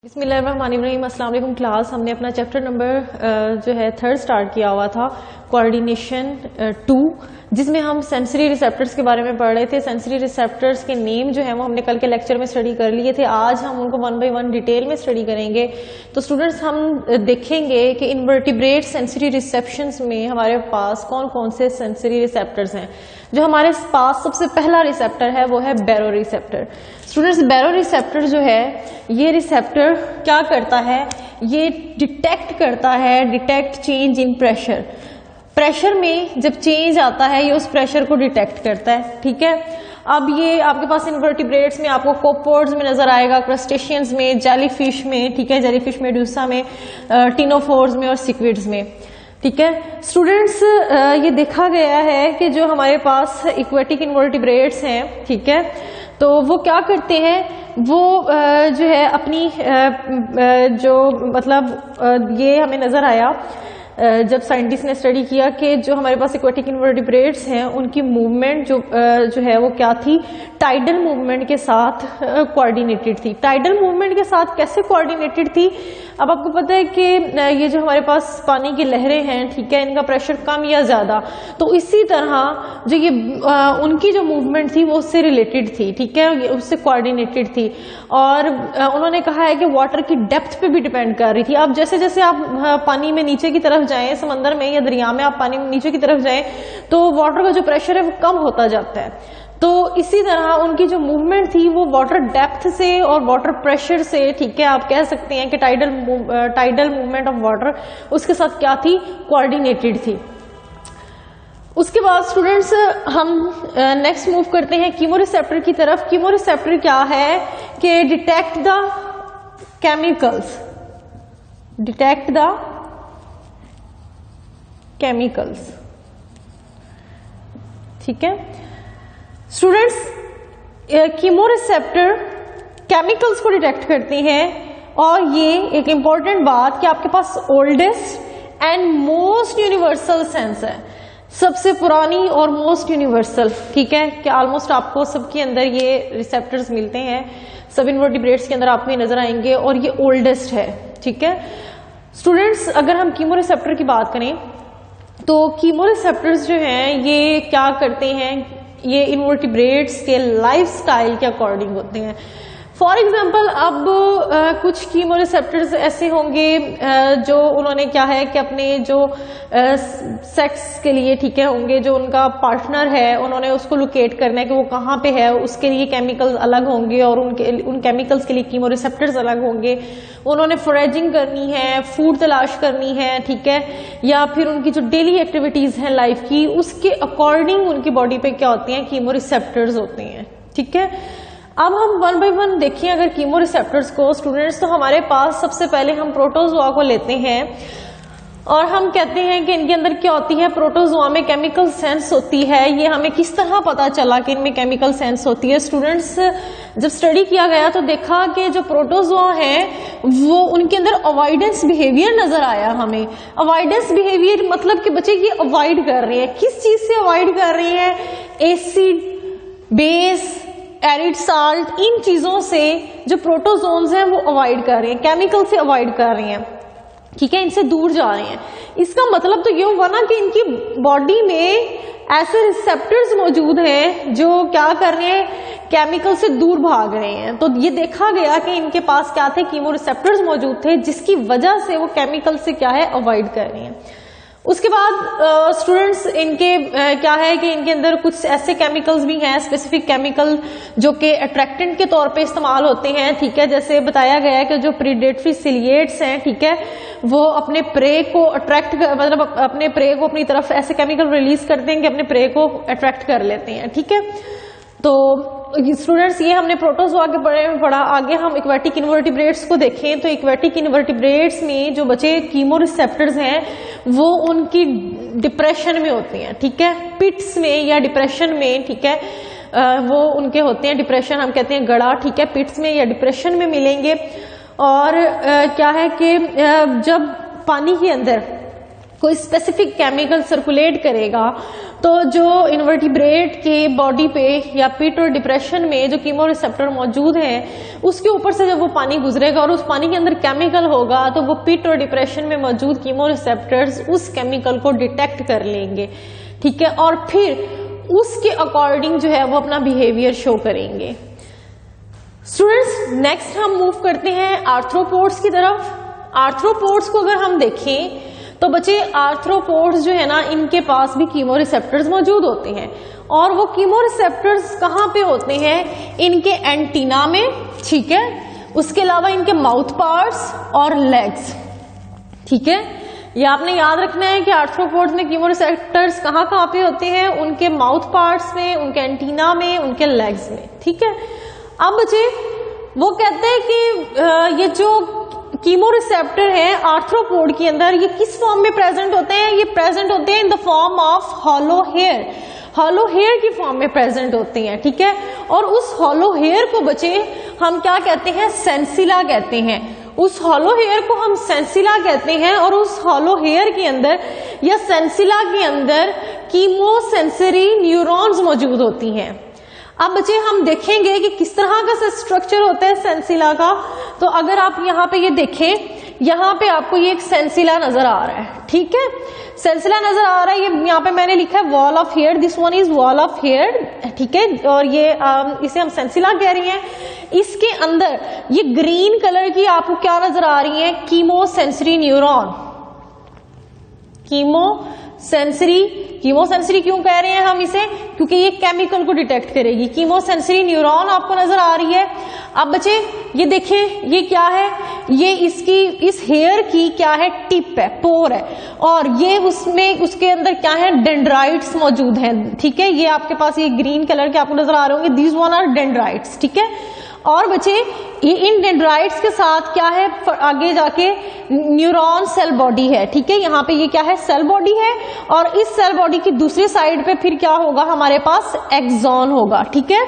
बिस्मिल्लाहिर्रहमानिर्रहीम। अस्सलाम वालेकुम क्लास। हमने अपना चैप्टर नंबर जो है 3 स्टार्ट किया हुआ था, कोऑर्डिनेशन 2, जिसमें हम सेंसरी रिसेप्टर्स के बारे में पढ़ रहे थे। सेंसरी रिसेप्टर्स के नेम जो है वो हमने कल के लेक्चर में स्टडी कर लिए थे। आज हम उनको 1 बाय 1 डिटेल में स्टडी करेंगे। तो स्टूडेंट्स हम देखेंगे कि इनवर्टिब्रेट सेंसरी रिसेप्शंस में हमारे पास कौन कौन से सेंसरी रिसेप्टर्स हैं। जो हमारे पास सबसे पहला रिसेप्टर है वो है बैरो रिसेप्टर। स्टूडेंट्स, बैरो रिसेप्टर जो है ये रिसेप्टर क्या करता है, ये डिटेक्ट करता है, detect change in pressure. Pressure में जब चेंज आता है ये उस प्रेशर को डिटेक्ट करता है। ठीक है, अब ये आपके पास इनवर्टिब्रेट्स में आपको कोपोड्स में नजर आएगा, क्रस्टेशियंस में, जेलीफिश में, ठीक है, जेलीफिश मेडूसा में, टिनोफोर्स में और सिक्विड्स में। ठीक है स्टूडेंट्स, ये देखा गया है कि जो हमारे पास इक्वेटिक इनवर्टिब्रेट्स हैं, ठीक है, तो वो क्या करते हैं, वो जो है अपनी जो मतलब ये हमें नजर आया जब साइंटिस्ट ने स्टडी किया कि जो हमारे पास एक्वेटिक इनवर्टिब्रेट्स हैं उनकी मूवमेंट जो है वो क्या थी, टाइडल मूवमेंट के साथ कोऑर्डिनेटेड थी। टाइडल मूवमेंट के साथ कैसे कोऑर्डिनेटेड थी? अब आपको पता है कि ये जो हमारे पास पानी की लहरें हैं, ठीक है, इनका प्रेशर कम या ज्यादा, तो इसी तरह जो ये उनकी जो मूवमेंट थी वो उससे रिलेटेड थी, ठीक है, उससे कोऑर्डिनेटेड थी। और उन्होंने कहा है कि वाटर की डेप्थ पे भी डिपेंड कर रही थी। अब जैसे जैसे आप पानी में नीचे की तरफ जाएं, समंदर में या दरिया में आप पानी में नीचे की तरफ जाएं, तो वाटर का जो प्रेशर है वो कम होता जाता है। तो इसी तरह उनकी जो मूवमेंट थी वो वाटर डेप्थ से और वाटर प्रेशर से, ठीक है, आप कह सकते हैं कि टाइडल मूवमेंट ऑफ वाटर उसके साथ क्या थी, कोऑर्डिनेटेड थी। उसके बाद स्टूडेंट्स हम नेक्स्ट मूव करते हैं कीमोरिसेप्टर की तरफ। कीमोरिसेप्टर क्या है कि detect the chemicals, detect the chemicals, ठीक है स्टूडेंट्स, कीमोरिसेप्टर केमिकल्स को डिटेक्ट करते हैं। और ये एक इंपॉर्टेंट बात कि आपके पास oldest and most universal sense है, सबसे पुरानी और मोस्ट यूनिवर्सल, ठीक है, कि ऑलमोस्ट आपको सबके अंदर ये रिसेप्टर्स मिलते हैं, सब इनवर्टिब्रेट्स के अंदर आपको ये नजर आएंगे, और ये ओल्डेस्ट है। ठीक है स्टूडेंट्स, अगर हम कीमोरिसेप्टर की बात करें तो कीमोरिसेप्टर्स जो हैं ये क्या करते हैं, ये इनवर्टिब्रेट्स के लाइफस्टाइल के अकॉर्डिंग होते हैं। फॉर एग्जाम्पल, अब कुछ कीमोरिसेप्टर्स ऐसे होंगे जो उन्होंने क्या है कि अपने जो सेक्स के लिए, ठीक है, होंगे, जो उनका पार्टनर है उन्होंने उसको लोकेट करना है कि वो कहाँ पे है, उसके लिए केमिकल्स अलग होंगे और उन केमिकल्स के लिए कीमोरिसेप्टर्स अलग होंगे। उन्होंने फोरेजिंग करनी है, फूड तलाश करनी है, ठीक है, या फिर उनकी जो डेली एक्टिविटीज हैं लाइफ की, उसके अकॉर्डिंग उनकी बॉडी पे क्या होती हैं, कीमोरिसेप्टर्स होते हैं। ठीक है, अब हम 1 बाय 1 देखें अगर कीमोरिसेप्टर्स को स्टूडेंट्स, तो हमारे पास सबसे पहले हम प्रोटोजोआ को लेते हैं और हम कहते हैं कि इनके अंदर क्या होती है, प्रोटोजोआ में केमिकल सेंस होती है। ये हमें किस तरह पता चला कि इनमें केमिकल सेंस होती है? स्टूडेंट्स, जब स्टडी किया गया तो देखा कि जो प्रोटोजोआ हैं वो उनके अंदर अवॉइडेंस बिहेवियर नजर आया हमें। अवॉइडेंस बिहेवियर मतलब कि बच्चे ये अवॉइड कर रहे हैं, किस चीज से अवॉइड कर रहे हैं? एसिड, बेस, एरिड साल्ट, इन चीजों से जो प्रोटोजोन्स हैं वो अवॉइड कर रहे हैं, केमिकल से अवॉइड कर रहे हैं, ठीक है, इनसे दूर जा रहे हैं। इसका मतलब तो ये हुआ ना कि इनकी बॉडी में ऐसे रिसेप्टर्स मौजूद हैं जो क्या कर रहे हैं, केमिकल से दूर भाग रहे हैं। तो ये देखा गया कि इनके पास क्या थे, कीमोरिसेप्टर्स मौजूद थे, जिसकी वजह से वो केमिकल से क्या है, अवॉइड कर रहे हैं। उसके बाद स्टूडेंट्स, इनके क्या है कि इनके अंदर कुछ ऐसे केमिकल्स भी हैं, स्पेसिफिक केमिकल, जो कि अट्रैक्टेंट के तौर पे इस्तेमाल होते हैं। ठीक है, जैसे बताया गया है कि जो प्रीडेटरी सिलिएट्स हैं, ठीक है, वो अपने प्रे को अट्रैक्ट, मतलब अपने प्रे को अपनी तरफ ऐसे केमिकल रिलीज करते हैं कि अपने प्रे को अट्रैक्ट कर लेते हैं। ठीक है, तो स्टूडेंट्स ये हमने प्रोटोजोआ के बारे में पढ़ा। आगे हम इक्वेटिक इनवर्टिब्रेट्स को देखें तो इक्वेटिक इनवर्टिब्रेट्स में जो बचे कीमोरिसेप्टर्स हैं वो उनकी डिप्रेशन में होते हैं, ठीक है, पिट्स में या डिप्रेशन में, ठीक है, वो उनके होते हैं, डिप्रेशन हम कहते हैं गड़ा, ठीक है, पिट्स में या डिप्रेशन में मिलेंगे। और क्या है कि जब पानी के अंदर कोई स्पेसिफिक केमिकल सर्कुलेट करेगा तो जो इन्वर्टिब्रेट के बॉडी पे या पिट और डिप्रेशन में जो कीमो रिसेप्टर मौजूद हैं उसके ऊपर से जब वो पानी गुजरेगा और उस पानी के अंदर केमिकल होगा तो वो पिट और डिप्रेशन में मौजूद कीमो रिसेप्टर्स उस केमिकल को डिटेक्ट कर लेंगे, ठीक है, और फिर उसके अकॉर्डिंग जो है वो अपना बिहेवियर शो करेंगे। स्टूडेंट्स, नेक्स्ट हम मूव करते हैं आर्थ्रोपोड्स की तरफ। आर्थ्रोपोड्स को अगर हम देखें तो बच्चे आर्थ्रोपोड्स जो है ना, इनके पास भी कीमो रिसेप्टर्स मौजूद होते हैं और वो कीमो रिसेप्टर्स कहाँ पे होते हैं? इनके एंटीना में, ठीक है, उसके अलावा इनके माउथ पार्ट्स और लेग्स, ठीक है। ये आपने याद रखना है कि आर्थ्रोपोड्स में कीमो रिसेप्टर्स कहाँ कहाँ पे होते हैं? उनके माउथ पार्ट्स में, उनके एंटीना में, उनके लेग्स में, ठीक है। अब बच्चे वो कहते हैं कि ये जो कीमो रिसेप्टर है आर्थ्रोपोड के अंदर, ये किस फॉर्म में प्रेजेंट होते हैं? ये प्रेजेंट होते हैं in the form of hollow hair, hollow hair की फॉर्म में प्रेजेंट होते हैं, ठीक है। और उस हॉलो हेयर को बच्चे हम क्या कहते हैं? सेंसिला कहते हैं। उस हॉलो हेयर को हम सेंसिला कहते हैं और उस हॉलो हेयर के अंदर या सेंसिला के अंदर कीमो सेंसरी न्यूरॉन्स मौजूद होती हैं। अब बच्चे हम देखेंगे कि किस तरह का स्ट्रक्चर होता है सेंसिला का। तो अगर आप यहाँ पे ये देखें, यहाँ पे आपको ये एक सेंसिला नजर आ रहा है, ठीक है, सेंसिला नजर आ रहा है। ये यहाँ पे मैंने लिखा है wall of hair, this one is wall of hair, ठीक है, और ये इसे हम सेंसिला कह रही हैं। इसके अंदर ये ग्रीन कलर की आपको क्या नजर आ रही है? Chemo sensory neuron. Chemo sensory क्यों कह रहे हैं हम इसे? क्योंकि ये केमिकल को डिटेक्ट करेगी। कीमो सेंसरी न्यूरॉन आपको नजर आ रही है। अब बच्चे ये देखें, ये क्या है? ये इस हेयर की क्या है? टिप है, पोर है, और ये उसके अंदर क्या है? डेंड्राइट्स मौजूद हैं, ठीक है। ये आपके पास ये ग्रीन कलर के आपको नजर आ रहे होंगे, दीज वन आर डेंड्राइट्स, ठीक है। और बच्चे ये इन डेंड्राइट्स के साथ क्या है? आगे जाके न्यूरॉन सेल बॉडी है, ठीक है। यहाँ पे ये क्या है? सेल बॉडी है, और इस सेल बॉडी की दूसरी साइड पे फिर क्या होगा? हमारे पास एक्सॉन होगा, ठीक है।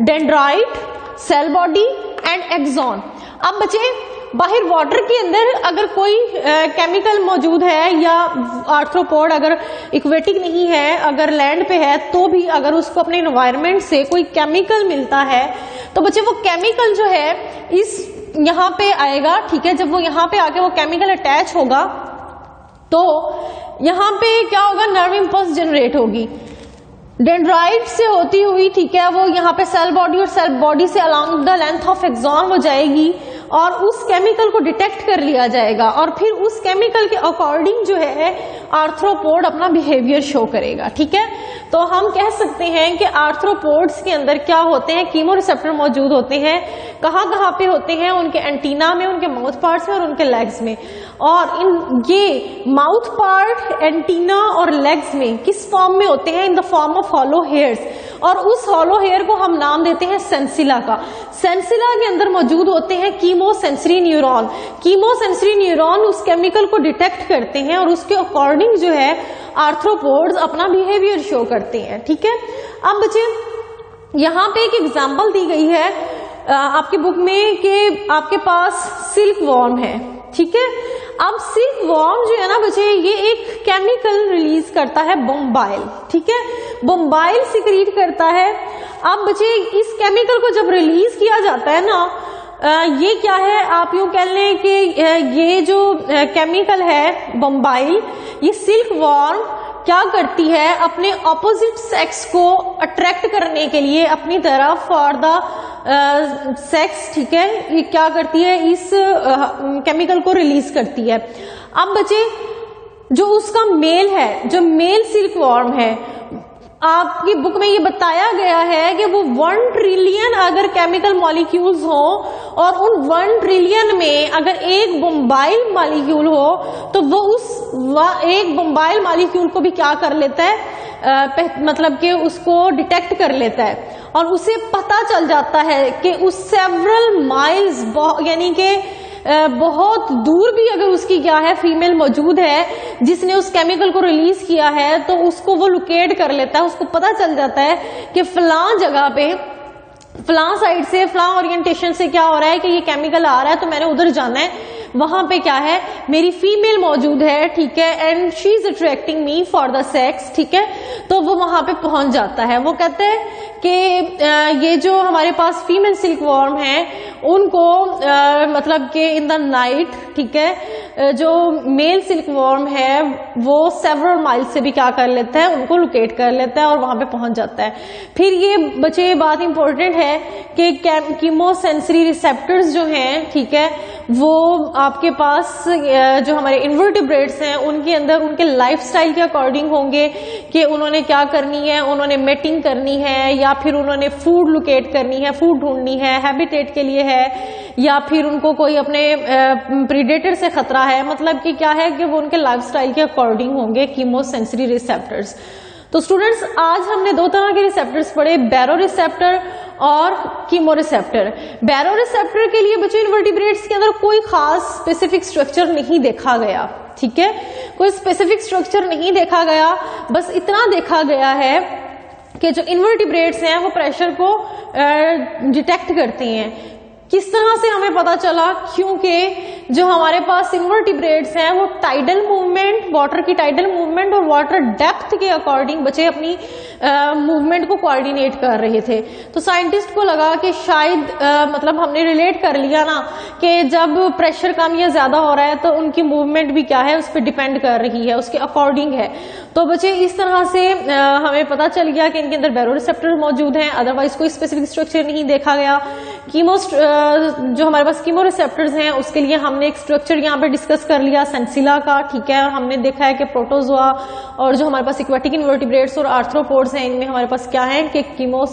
Dendrite, cell body and axon. अब बच्चे बाहर वाटर के अंदर अगर कोई केमिकल मौजूद है या आर्थ्रोपोड अगर एक्वेटिक नहीं है, अगर लैंड पे है, तो भी अगर उसको अपने एनवायरनमेंट से कोई केमिकल मिलता है तो बच्चे वो केमिकल जो है इस यहाँ पे आएगा, ठीक है। जब वो यहाँ पे आके वो केमिकल अटैच होगा तो यहाँ पे क्या होगा? नर्व इंपल्स जनरेट होगी डेंड्राइट से होती हुई, ठीक है। वो यहाँ पे सेल बॉडी और सेल बॉडी से along the length of axon वो जाएगी और उस केमिकल को डिटेक्ट कर लिया जाएगा और फिर उस केमिकल के अकॉर्डिंग जो है आर्थ्रोपोड अपना बिहेवियर शो करेगा, ठीक है। तो हम कह सकते हैं कि आर्थ्रोपोड्स के अंदर क्या होते हैं? कीमो रिसेप्टर मौजूद होते हैं। कहाँ कहाँ पे होते हैं? उनके एंटीना में, उनके माउथ पार्ट्स में और उनके लेग्स में। और ये माउथ पार्ट, एंटीना और लेग्स में किस फॉर्म में होते हैं? In the form of hollow hairs. और उस हॉलो हेयर को हम नाम देते हैं सेंसिला का। सेंसिला के अंदर मौजूद होते हैं chemo sensory neuron. Chemo sensory neuron उस केमिकल को डिटेक्ट करते हैं और उसके अकॉर्डिंग जो है आर्थ्रोपोड्स अपना बिहेवियर शो करते हैं, ठीक है। अब बच्चे यहाँ पे एक एग्जांपल दी गई है आपकी बुक में कि आपके पास सिल्क वॉर्म है, ठीक है। अब सिल्क वॉर्म जो है ना बच्चे, ये एक केमिकल रिलीज करता है, बोम्बाइल, ठीक है। बोम्बाइल सिक्रीट करता है। अब बच्चे इस केमिकल को जब रिलीज किया जाता है ना, ये क्या है? आप यूं कह लें कि ये जो केमिकल है बोम्बाइल, ये सिल्क वॉर्म क्या करती है? अपने ऑपोजिट सेक्स को अट्रैक्ट करने के लिए अपनी तरफ फॉर द सेक्स, ठीक है, ये क्या करती है? इस केमिकल को रिलीज करती है। अब बच्चे जो उसका मेल है, जो मेल सिल्क वॉर्म है, आपकी बुक में ये बताया गया है कि वो 1 ट्रिलियन अगर केमिकल मॉलिक्यूल्स हो और उन 1 ट्रिलियन में अगर एक बोम्बाइल मॉलिक्यूल हो तो वो उस एक बोम्बाइल मॉलिक्यूल को भी क्या कर लेता है? मतलब कि उसको डिटेक्ट कर लेता है और उसे पता चल जाता है कि उस सेवरल माइल्स, यानी कि बहुत दूर भी अगर उसकी क्या है फीमेल मौजूद है जिसने उस केमिकल को रिलीज किया है, तो उसको वो लोकेट कर लेता है। उसको पता चल जाता है कि फलां जगह पे, फलां साइड से, फलां ओरिएंटेशन से क्या हो रहा है कि ये केमिकल आ रहा है, तो मैंने उधर जाना है। वहां पे क्या है मेरी फीमेल मौजूद है, ठीक है, and she is attracting me for the sex, ठीक है, तो वो वहां पे पहुंच जाता है। वो कहते हैं कि ये जो हमारे पास फीमेल सिल्कवॉर्म है उनको मतलब कि इन द नाइट, ठीक है, जो मेल सिल्कवॉर्म है वो सेवरल माइल से भी क्या कर लेता है, उनको लोकेट कर लेता है और वहां पे पहुंच जाता है। फिर ये बच्चे बात इंपॉर्टेंट है कि कीमोसेंसरी रिसेप्टर्स जो हैं, ठीक है, वो आपके पास जो हमारे इन्वर्टिब्रेट्स हैं उनके अंदर उनके लाइफस्टाइल के अकॉर्डिंग होंगे कि उन्होंने क्या करनी है, उन्होंने मेटिंग करनी है या फिर उन्होंने फूड लोकेट करनी है, फूड ढूंढनी है, हैबिटेट के लिए है, या फिर उनको कोई अपने प्रीडेटर से खतरा है। मतलब कि क्या है कि वो उनके लाइफस्टाइल के अकॉर्डिंग होंगे कीमोसेंसरी रिसेप्टर्स। तो स्टूडेंट्स आज हमने दो तरह के रिसेप्टर्स पढ़े, बैरो रिसेप्टर और कीमो रिसेप्टर। बैरो रिसेप्टर के लिए बच्चों इन्वर्टिब्रेट्स के अंदर कोई खास स्पेसिफिक स्ट्रक्चर नहीं देखा गया, ठीक है, कोई स्पेसिफिक स्ट्रक्चर नहीं देखा गया, बस इतना देखा गया है कि जो इन्वर्टिब्रेट्स हैं वो प्रेशर को डिटेक्ट करते हैं। किस तरह से हमें पता चला, क्योंकि जो हमारे पास इन्वर्टिब्रेट्स हैं वो टाइडल मूवमेंट, वाटर की टाइडल मूवमेंट और वाटर डेप्थ के अकॉर्डिंग बच्चे अपनी मूवमेंट को कोऑर्डिनेट कर रहे थे। तो साइंटिस्ट को लगा कि शायद मतलब हमने रिलेट कर लिया ना कि जब प्रेशर कम या ज्यादा हो रहा है तो उनकी मूवमेंट भी क्या है, उस पर डिपेंड कर रही है, उसके अकॉर्डिंग है। तो बच्चे इस तरह से हमें पता चल गया कि इनके अंदर बैरो रिसेप्टर मौजूद हैं, अदरवाइज कोई स्पेसिफिक स्ट्रक्चर नहीं देखा गया। जो हमारे पास कीमो रिसेप्टर्स हैं उसके लिए हमने एक स्ट्रक्चर यहाँ पे डिस्कस कर लिया सेंसिला का, ठीक है, और हमने देखा है कि प्रोटोजोआ और जो हमारे पास एक्वेटिक इन्वर्टिब्रेट्स और आर्थ्रोपोड्स हैं इनमें हमारे पास क्या है कि कीमो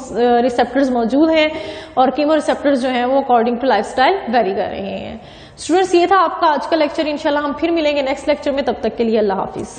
रिसेप्टर्स मौजूद हैं और कीमो रिसेप्टर्स जो हैं वो अकॉर्डिंग टू लाइफस्टाइल वेरी कर रहे हैं। स्टूडेंट्स ये था आपका आज का लेक्चर, इंशाल्लाह हम फिर मिलेंगे नेक्स्ट लेक्चर में, तब तक के लिए अल्लाह हाफिज।